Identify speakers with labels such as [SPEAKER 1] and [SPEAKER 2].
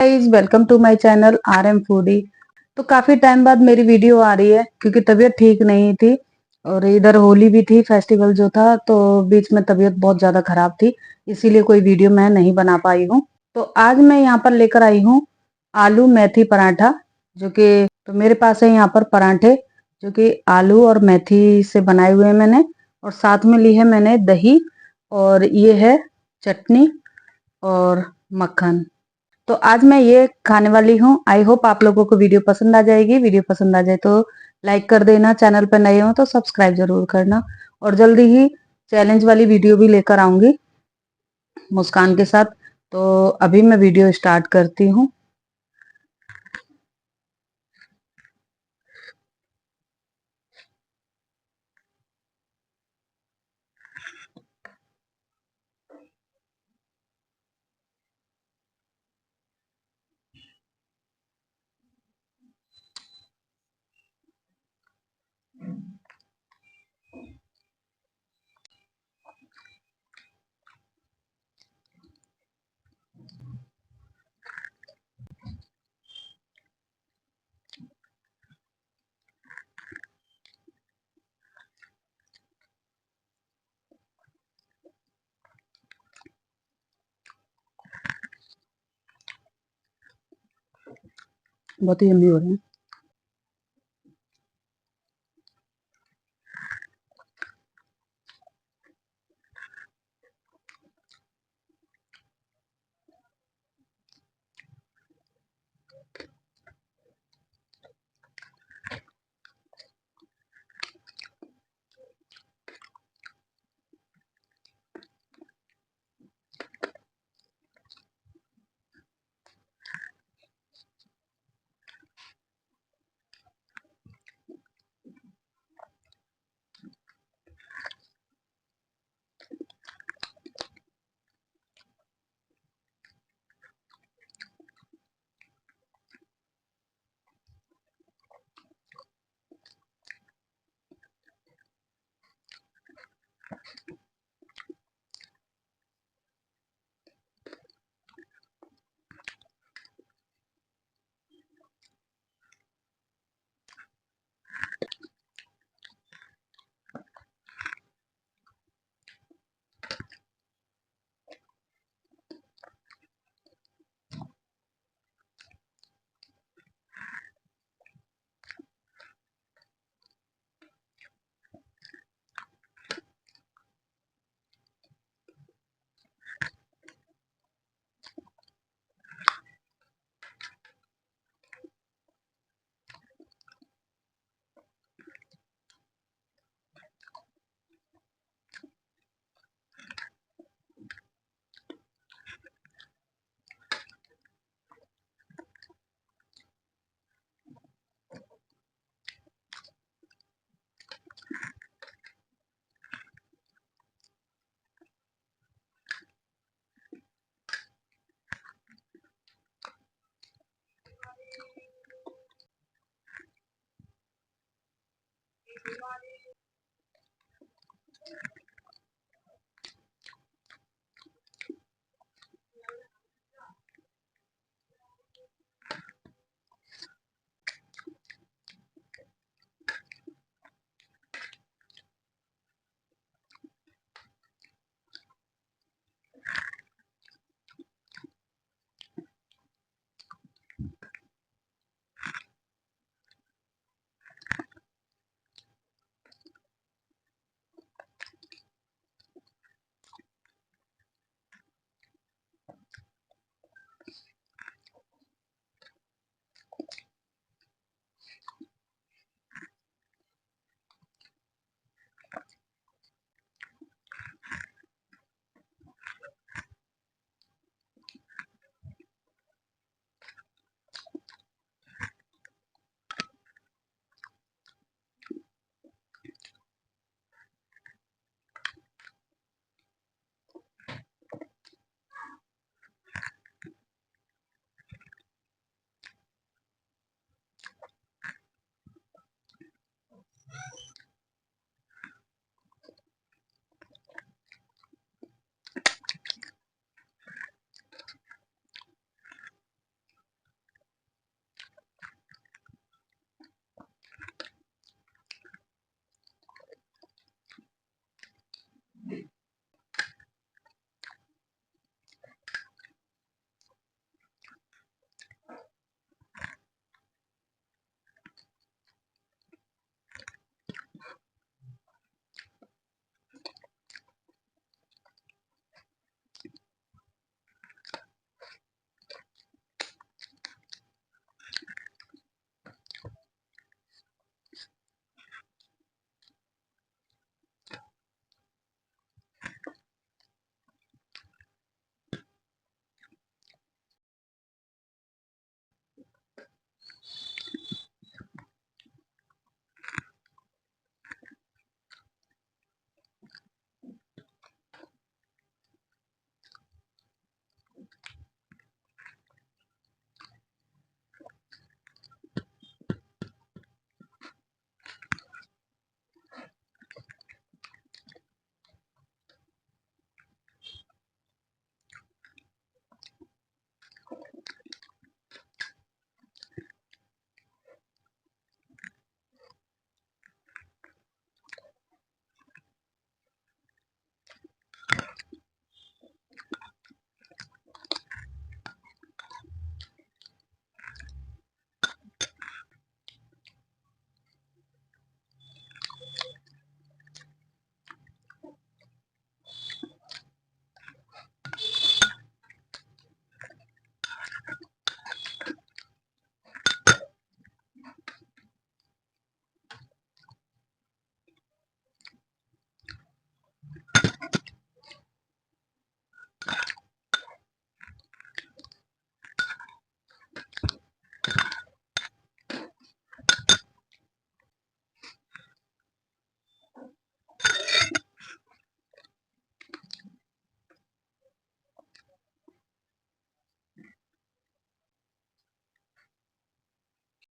[SPEAKER 1] Guys, welcome to my channel RM foodie. तो काफी time बाद मेरी वीडियो आ रही है क्योंकि तबीयत ठीक नहीं थी और इधर होली भी थी, फेस्टिवल जो था, तो बीच में तबीयत बहुत ज्यादा खराब थी, इसीलिए कोई वीडियो मैं नहीं बना पाई हूँ। तो आज मैं यहाँ पर लेकर आई हूँ आलू मेथी पराठा, जो कि तो मेरे पास है यहाँ पर पराठे जो कि आलू और मेथी से बनाए हुए हैं मैंने, और साथ में ली है मैंने दही, और ये है चटनी और मक्खन। तो आज मैं ये खाने वाली हूँ। आई होप आप लोगों को वीडियो पसंद आ जाएगी। वीडियो पसंद आ जाए तो लाइक कर देना, चैनल पर नए हो तो सब्सक्राइब जरूर करना, और जल्दी ही चैलेंज वाली वीडियो भी लेकर आऊंगी मुस्कान के साथ। तो अभी मैं वीडियो स्टार्ट करती हूँ। बहुत ही यम्मी हो रहे हैं।